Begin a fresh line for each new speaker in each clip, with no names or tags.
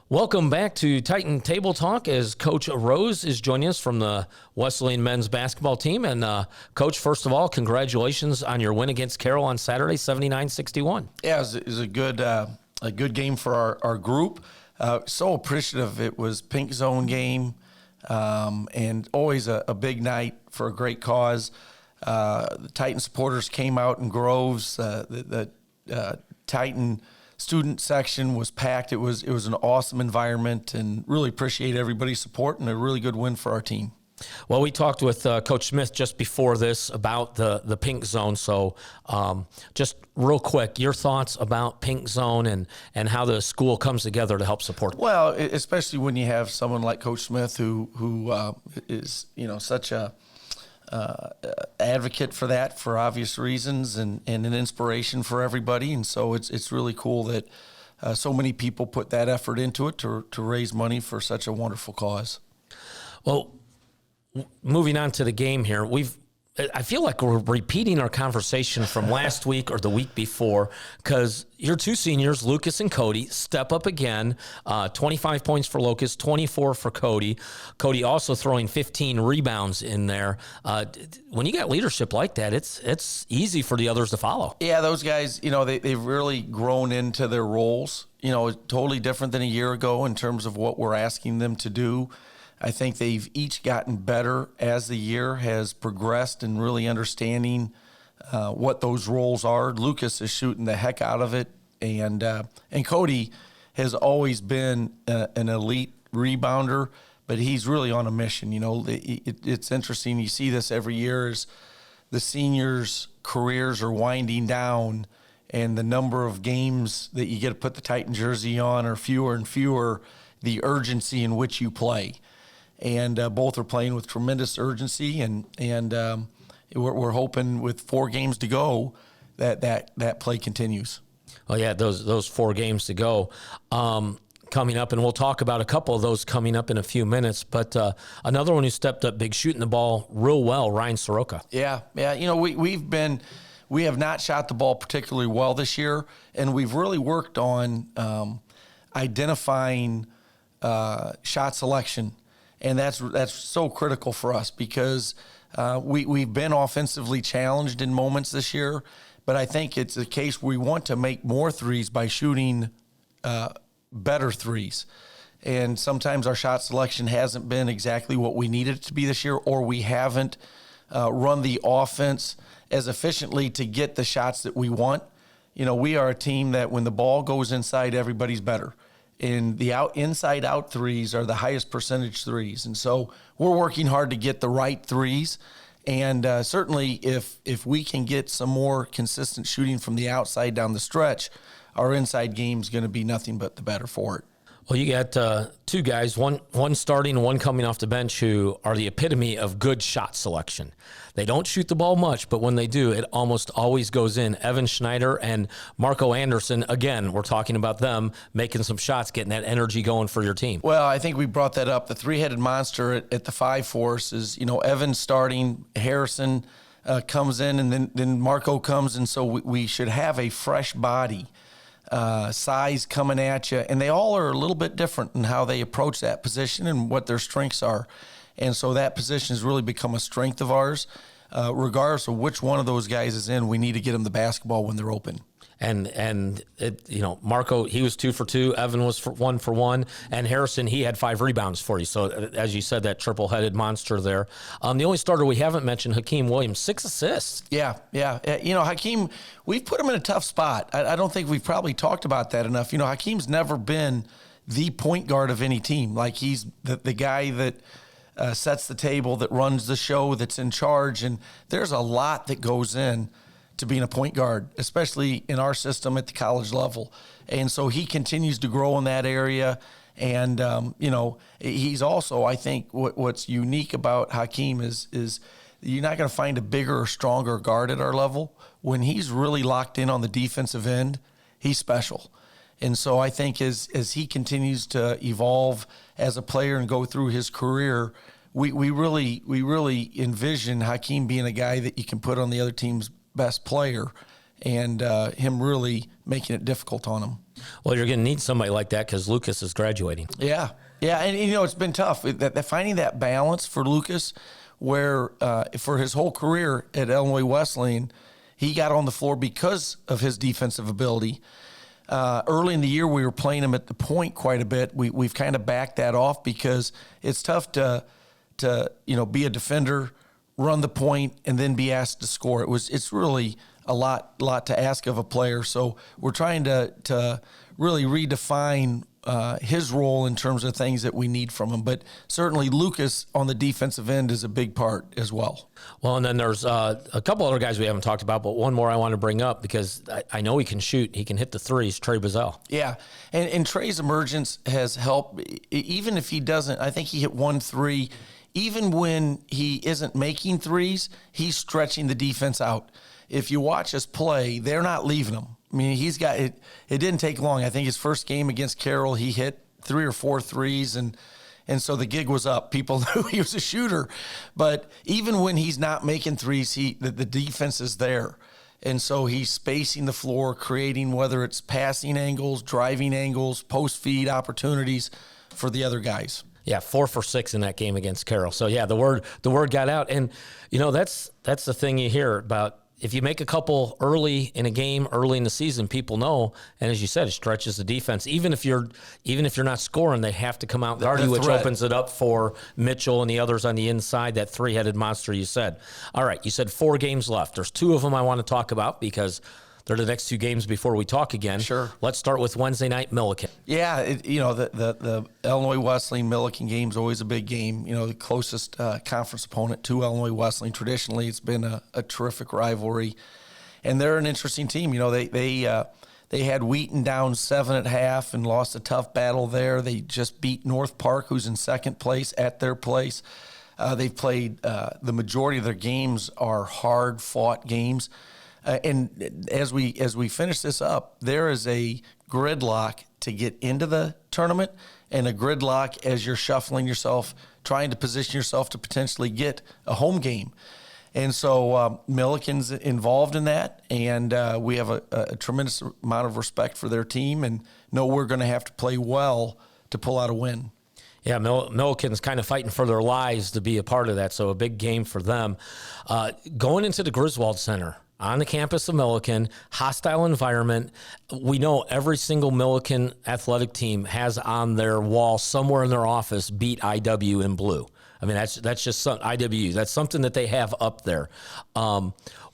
Welcome back to Titan Table Talk as Coach Rose is joining us from the Wesleyan men's basketball team. And Coach, first of all, congratulations on your win against Carroll on Saturday, 79-61.
Yeah, it was a good game for our group. So appreciative. It was pink zone game and always a big night for a great cause. The Titan supporters came out in groves. The Titan student section was packed. It was an awesome environment, and really appreciate everybody's support and a really good win for our team.
Well, we talked with Coach Smith just before this about the pink zone. So just real quick, your thoughts about pink zone and how the school comes together to help support it.
Well, especially when you have someone like Coach Smith who is such a advocate for that for obvious reasons and an inspiration for everybody. And so it's really cool that so many people put that effort into it to raise money for such a wonderful cause.
Well, moving on to the game here, I feel like we're repeating our conversation from last week or the week before, because your two seniors, Lucas and Cody, step up again. 25 points for Lucas, 24 for Cody. Cody also throwing 15 rebounds in there. When you got leadership like that, it's easy for the others to follow.
Yeah, those guys, they've really grown into their roles. Totally different than a year ago in terms of what we're asking them to do. I think they've each gotten better as the year has progressed and really understanding what those roles are. Lucas is shooting the heck out of it, and Cody has always been an elite rebounder, but he's really on a mission. It's interesting. You see this every year as the seniors' careers are winding down, and the number of games that you get to put the Titan jersey on are fewer and fewer. The urgency in which you play. And both are playing with tremendous urgency, and we're hoping with 4 games to go that play continues.
Oh yeah, those 4 games to go coming up, and we'll talk about a couple of those coming up in a few minutes. But another one who stepped up big, shooting the ball real well, Ryan Soroka.
Yeah. We have not shot the ball particularly well this year, and we've really worked on identifying shot selection. And that's so critical for us because we've been offensively challenged in moments this year, but I think it's a case where we want to make more threes by shooting better threes. And sometimes our shot selection hasn't been exactly what we needed it to be this year, or we haven't run the offense as efficiently to get the shots that we want. We are a team that when the ball goes inside, everybody's better. And the inside-out threes are the highest percentage threes. And so we're working hard to get the right threes. And certainly if we can get some more consistent shooting from the outside down the stretch, our inside game is going to be nothing but the better for it.
Well, you got 2 guys, one starting and one coming off the bench, who are the epitome of good shot selection. They don't shoot the ball much, but when they do, it almost always goes in. Evan Schneider and Marco Anderson, again, we're talking about them making some shots, getting that energy going for your team.
Well, I think we brought that up. The 3-headed monster at the 5 force is, Evan starting, Harrison comes in, and then Marco comes, and so we should have a fresh body. Size coming at you, and they all are a little bit different in how they approach that position and what their strengths are. And so that position has really become a strength of ours. Regardless of which one of those guys is in, we need to get them the basketball when they're open.
And it, Marco, he was 2 for 2. Evan was 1 for 1. And Harrison, he had 5 rebounds for you. So, as you said, that triple-headed monster there. The only starter we haven't mentioned, Hakeem Williams, 6 assists.
Yeah. Hakeem, we've put him in a tough spot. I don't think we've probably talked about that enough. Hakeem's never been the point guard of any team. Like, he's the guy that sets the table, that runs the show, that's in charge. And there's a lot that goes in to being a point guard, especially in our system at the college level. And so he continues to grow in that area. And, he's also, I think, what's unique about Hakeem is you're not going to find a bigger or stronger guard at our level. When he's really locked in on the defensive end, he's special. And so I think as he continues to evolve as a player and go through his career, we really envision Hakeem being a guy that you can put on the other team's best player and him really making it difficult on them.
Well, you're going to need somebody like that because Lucas is graduating.
Yeah, and it's been tough finding that balance for Lucas, where for his whole career at Illinois Wesleyan, he got on the floor because of his defensive ability. Early in the year, we were playing him at the point quite a bit. We've kind of backed that off because it's tough to be a defender, run the point, and then be asked to score. It's really a lot to ask of a player. So we're trying to really redefine his role in terms of things that we need from him. But certainly Lucas on the defensive end is a big part as well.
Well, and then there's a couple other guys we haven't talked about, but one more I want to bring up because I know he can shoot. He can hit the threes, Trey Bazell.
Yeah, and Trey's emergence has helped. Even if he doesn't, I think he hit 1 3. Even when he isn't making threes, he's stretching the defense out. If you watch us play, they're not leaving him. I mean, he's got it. It didn't take long. I think his first game against Carroll, he hit 3 or 4 threes, and so the gig was up. People knew he was a shooter. But even when he's not making threes, the defense is there. And so he's spacing the floor, creating whether it's passing angles, driving angles, post feed opportunities for the other guys.
Yeah, 4 for 6 in that game against Carroll. So yeah, the word got out, and that's the thing you hear about. If you make a couple early in a game, early in the season, people know. And as you said, it stretches the defense. Even if you're not scoring, they have to come out and guard you, which opens it up for Mitchell and the others on the inside. That 3-headed monster you said. All right, you said 4 games left. There's 2 of them I want to talk about because they're the next 2 games before we talk again.
Sure.
Let's start with Wednesday night, Milliken.
Yeah, the Illinois Wesleyan Milliken game is always a big game. The closest conference opponent to Illinois Wesleyan. Traditionally, it's been a terrific rivalry, and they're an interesting team. They had Wheaton down 7 at half and lost a tough battle there. They just beat North Park, who's in second place at their place. They've played the majority of their games are hard-fought games. And as we finish this up, there is a gridlock to get into the tournament and a gridlock as you're shuffling yourself, trying to position yourself to potentially get a home game. And so Milliken's involved in that, and we have a tremendous amount of respect for their team and know we're going to have to play well to pull out a win.
Yeah, Milliken's kind of fighting for their lives to be a part of that, so a big game for them. Going into the Griswold Center, on the campus of Milliken, hostile environment. We know every single Milliken athletic team has on their wall somewhere in their office, beat IW in blue. I mean, that's just IWU. That's something that they have up there.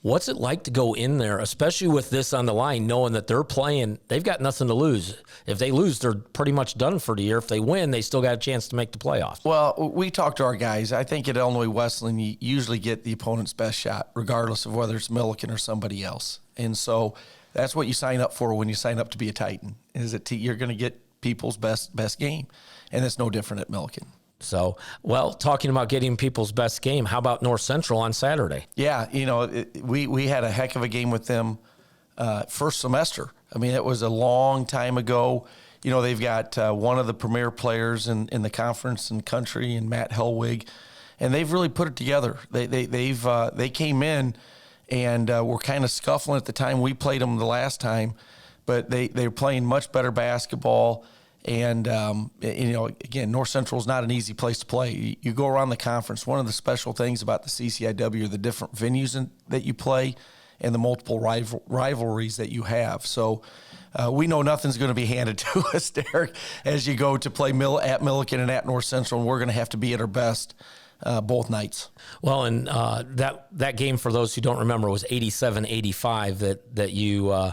What's it like to go in there, especially with this on the line, knowing that they're playing, they've got nothing to lose. If they lose, they're pretty much done for the year. If they win, they still got a chance to make the playoffs.
Well, we talk to our guys. I think at Illinois Wesleyan, you usually get the opponent's best shot, regardless of whether it's Milliken or somebody else. And so that's what you sign up for when you sign up to be a Titan, is that you're going to get people's best game. And it's no different at Milliken.
So, well, talking about getting people's best game, how about North Central on Saturday?
Yeah, we had a heck of a game with them first semester. I mean, it was a long time ago. They've got one of the premier players in the conference and country, and Matt Hellwig, and they've really put it together. They came in and were kind of scuffling at the time we played them the last time, but they're playing much better basketball. And, again, North Central is not an easy place to play. You go around the conference. One of the special things about the CCIW are the different venues that you play and the multiple rivalries that you have. So we know nothing's going to be handed to us, Derek, as you go to play at Milliken and at North Central, and we're going to have to be at our best both nights.
Well, and that game, for those who don't remember, was 87-85 that you, I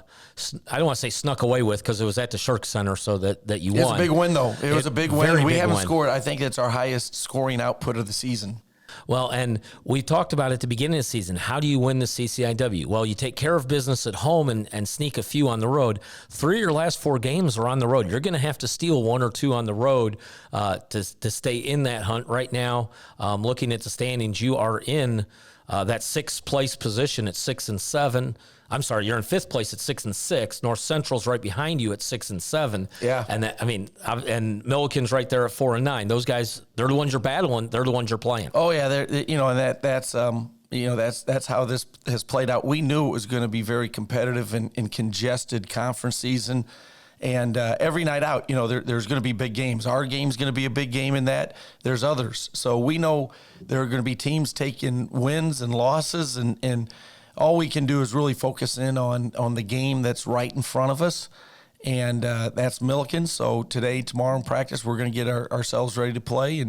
don't want to say snuck away with because it was at the Shirk Center, so that you won.
It's a big win, though. It was a big win. We haven't
win.
scored. I think it's our highest scoring output of the season.
Well, and we talked about at the beginning of the season, how do you win the CCIW? Well, you take care of business at home and sneak a few on the road. 3 of your last 4 games are on the road. You're going to have to steal 1 or 2 on the road to stay in that hunt. Right now, looking at the standings, you are in that 6th place position at 6 and 7. I'm sorry, you're in 5th place at 6 and 6. North Central's right behind you at 6 and 7.
Yeah.
And and Milliken's right there at 4 and 9. Those guys, they're the ones you're battling. They're the ones you're playing.
Oh yeah, and that's that's how this has played out. We knew it was going to be very competitive and congested conference season. And every night out, there's going to be big games. Our game's going to be a big game in that. There's others. So we know there are going to be teams taking wins and losses, and all we can do is really focus in on the game that's right in front of us, and that's Milliken. So today, tomorrow in practice, we're going to get ourselves ready to play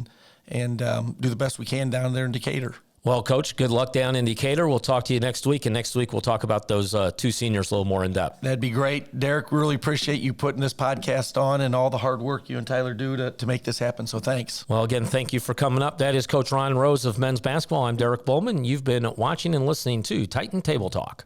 and do the best we can down there in Decatur.
Well, Coach, good luck down in Decatur. We'll talk to you next week, and next week we'll talk about those two seniors a little more in depth.
That'd be great. Derek, really appreciate you putting this podcast on and all the hard work you and Tyler do to make this happen, so thanks.
Well, again, thank you for coming up. That is Coach Ron Rose of men's basketball. I'm Derek Bowman. You've been watching and listening to Titan Table Talk.